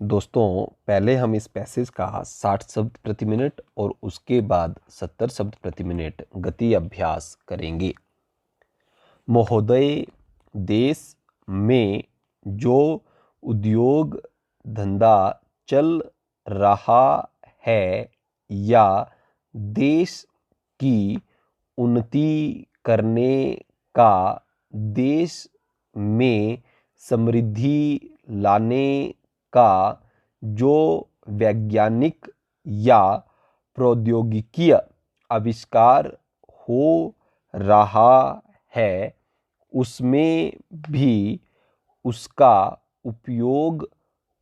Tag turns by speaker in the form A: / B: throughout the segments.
A: दोस्तों, पहले हम इस पैसेज का 60 शब्द प्रति मिनट और उसके बाद 70 शब्द प्रति मिनट गति अभ्यास करेंगे। महोदय, देश में जो उद्योग धंधा चल रहा है या देश की उन्नति करने का, देश में समृद्धि लाने का जो वैज्ञानिक या प्रौद्योगिकीय आविष्कार हो रहा है, उसमें भी उसका उपयोग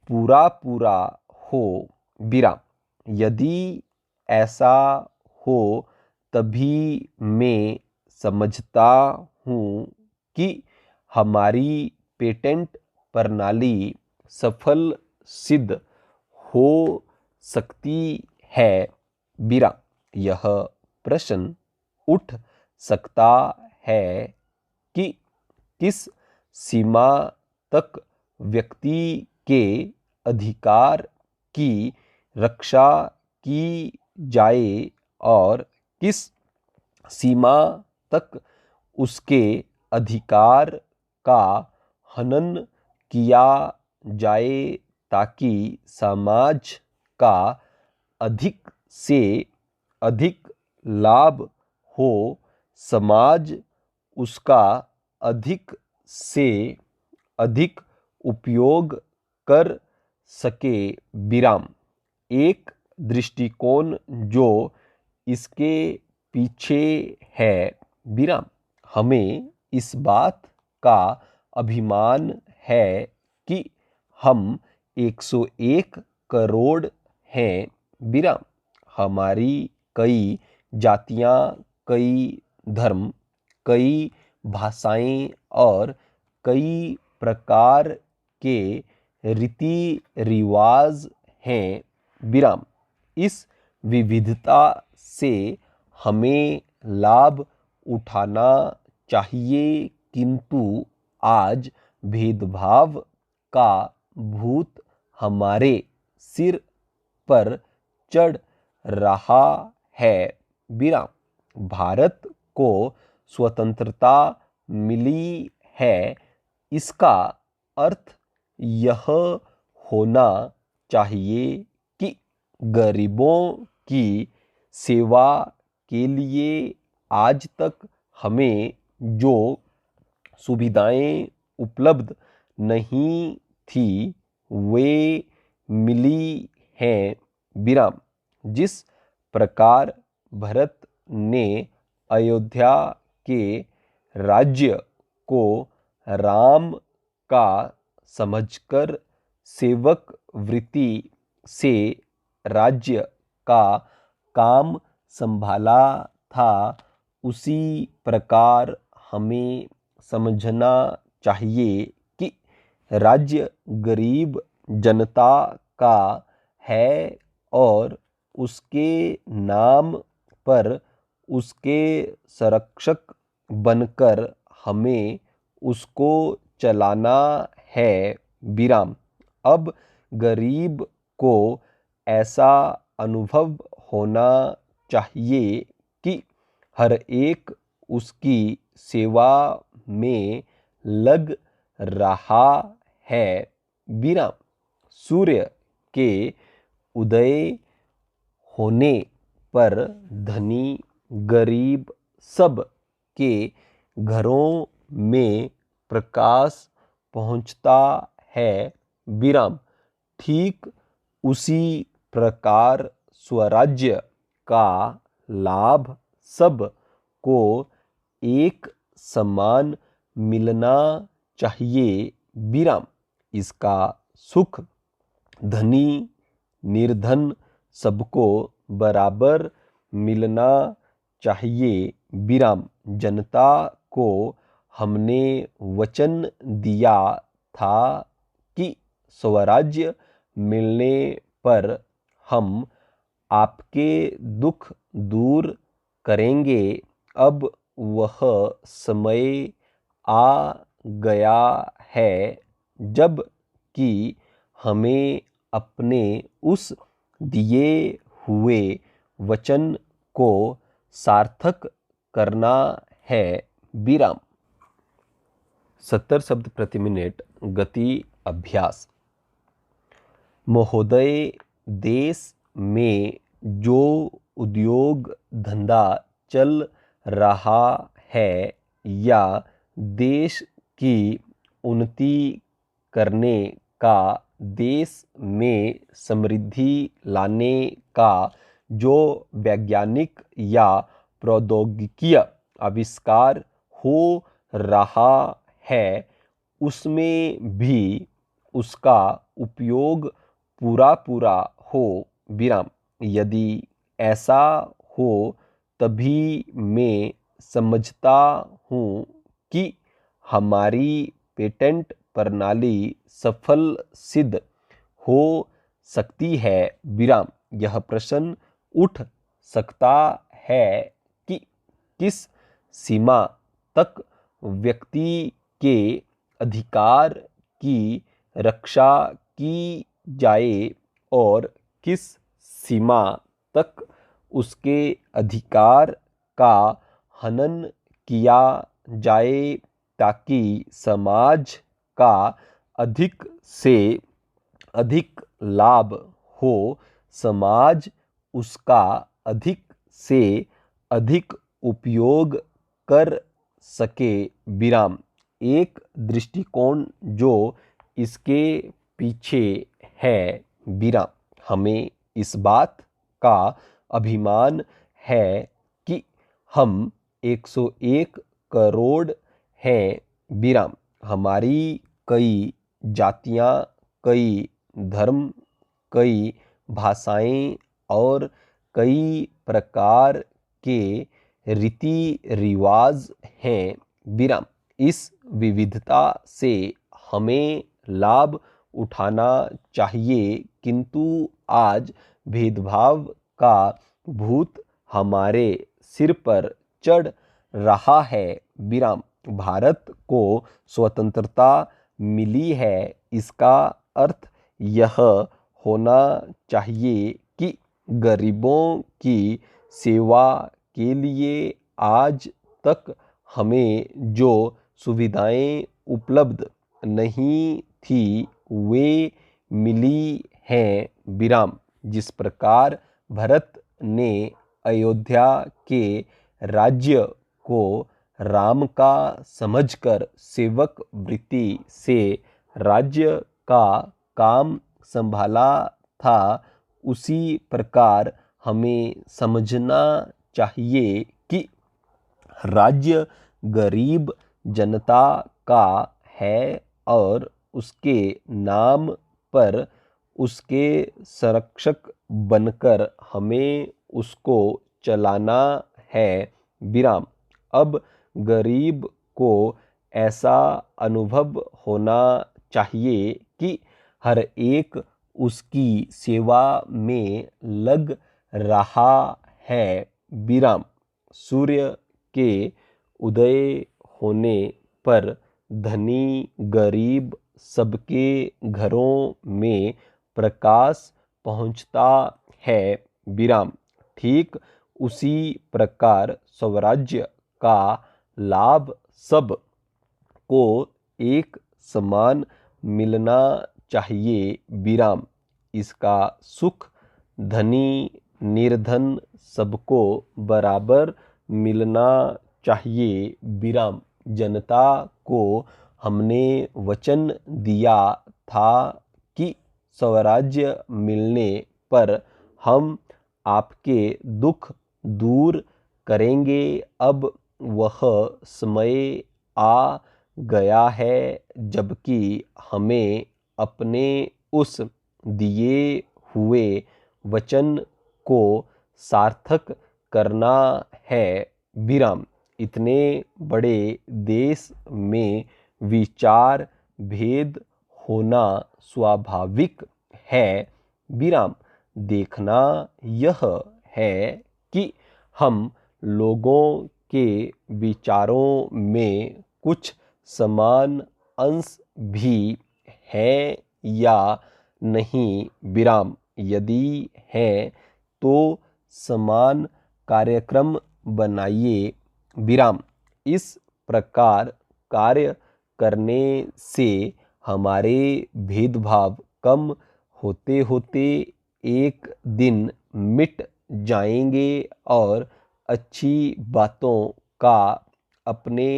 A: पूरा पूरा हो। विराम। यदि ऐसा हो तभी मैं समझता हूँ कि हमारी पेटेंट प्रणाली सफल सिद्ध हो सकती है। विराम। यह प्रश्न उठ सकता है कि किस सीमा तक व्यक्ति के अधिकार की रक्षा की जाए और किस सीमा तक उसके अधिकार का हनन किया जाए, ताकि समाज का अधिक से अधिक लाभ हो, समाज उसका अधिक से अधिक उपयोग कर सके। विराम। एक दृष्टिकोण जो इसके पीछे है। विराम। हमें इस बात का अभिमान है कि हम 101 करोड़ हैं। विराम। हमारी कई जातियां, कई धर्म, कई भाषाएं और कई प्रकार के रीति रिवाज हैं। विराम। इस विविधता से हमें लाभ उठाना चाहिए, किंतु आज भेदभाव का भूत हमारे सिर पर चढ़ रहा है। विराम। भारत को स्वतंत्रता मिली है, इसका अर्थ यह होना चाहिए कि गरीबों की सेवा के लिए आज तक हमें जो सुविधाएं उपलब्ध नहीं थी वे मिली हैं। विराम। जिस प्रकार भरत ने अयोध्या के राज्य को राम का समझकर सेवक वृत्ति से राज्य का काम संभाला था, उसी प्रकार हमें समझना चाहिए कि राज्य गरीब जनता का है और उसके नाम पर उसके संरक्षक बनकर हमें उसको चलाना है। विराम। अब गरीब को ऐसा अनुभव होना चाहिए कि हर एक उसकी सेवा में लग रहा है। विराम। सूर्य के उदय होने पर धनी गरीब सब के घरों में प्रकाश पहुंचता है। विराम। ठीक उसी प्रकार स्वराज्य का लाभ सब को एक समान मिलना चाहिए। विराम। इसका सुख धनी निर्धन सबको बराबर मिलना चाहिए। विराम। जनता को हमने वचन दिया था कि स्वराज्य मिलने पर हम आपके दुख दूर करेंगे। अब वह समय आ गया है जब कि हमें अपने उस दिए हुए वचन को सार्थक करना है। विराम। 70 शब्द प्रति मिनट गति अभ्यास। महोदय, देश में जो उद्योग धंधा चल रहा है या देश की उन्नति करने का, देश में समृद्धि लाने का जो वैज्ञानिक या प्रौद्योगिकीय आविष्कार हो रहा है, उसमें भी उसका उपयोग पूरा पूरा हो। विराम। यदि ऐसा हो तभी मैं समझता हूँ कि हमारी पेटेंट प्रणाली सफल सिद्ध हो सकती है। विराम। यह प्रश्न उठ सकता है कि किस सीमा तक व्यक्ति के अधिकार की रक्षा की जाए और किस सीमा तक उसके अधिकार का हनन किया जाए, ताकि समाज का अधिक से अधिक लाभ हो, समाज उसका अधिक से अधिक उपयोग कर सके। विराम। एक दृष्टिकोण जो इसके पीछे है। विराम। हमें इस बात का अभिमान है कि हम 101 करोड़ हैं। विराम। हमारी कई जातियां, कई धर्म, कई भाषाएं और कई प्रकार के रीति रिवाज हैं। विराम। इस विविधता से हमें लाभ उठाना चाहिए, किंतु आज भेदभाव का भूत हमारे सिर पर चढ़ रहा है। विराम। भारत को स्वतंत्रता मिली है, इसका अर्थ यह होना चाहिए कि गरीबों की सेवा के लिए आज तक हमें जो सुविधाएं उपलब्ध नहीं थी वे मिली हैं। विराम। जिस प्रकार भरत ने अयोध्या के राज्य को राम का समझकर सेवक वृत्ति से राज्य का काम संभाला था, उसी प्रकार हमें समझना चाहिए कि राज्य गरीब जनता का है और उसके नाम पर उसके संरक्षक बनकर हमें उसको चलाना है। विराम। अब गरीब को ऐसा अनुभव होना चाहिए कि हर एक उसकी सेवा में लग रहा है। विराम। सूर्य के उदय होने पर धनी गरीब सबके घरों में प्रकाश पहुंचता है। विराम। ठीक उसी प्रकार स्वराज्य का लाभ सब को एक समान मिलना चाहिए। विराम। इसका सुख धनी निर्धन सबको बराबर मिलना चाहिए। विराम। जनता को हमने वचन दिया था कि स्वराज्य मिलने पर हम आपके दुख दूर करेंगे। अब वह समय आ गया है जबकि हमें अपने उस दिए हुए वचन को सार्थक करना है। विराम। इतने बड़े देश में विचार भेद होना स्वाभाविक है। विराम। देखना यह है कि हम लोगों के विचारों में कुछ समान अंश भी है या नहीं विराम, यदि है तो समान कार्यक्रम बनाइए विराम। इस प्रकार कार्य करने से हमारे भेदभाव कम होते होते एक दिन मिट जाएंगे और अच्छी बातों का अपने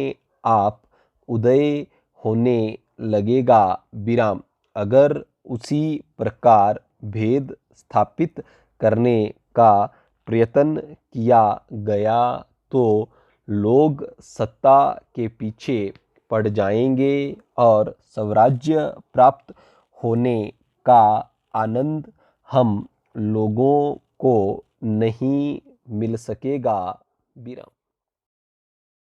A: आप उदय होने लगेगा विराम। अगर उसी प्रकार भेद स्थापित करने का प्रयत्न किया गया तो लोग सत्ता के पीछे पड़ जाएंगे और स्वराज्य प्राप्त होने का आनंद हम लोगों को नहीं मिल सकेगा विराम।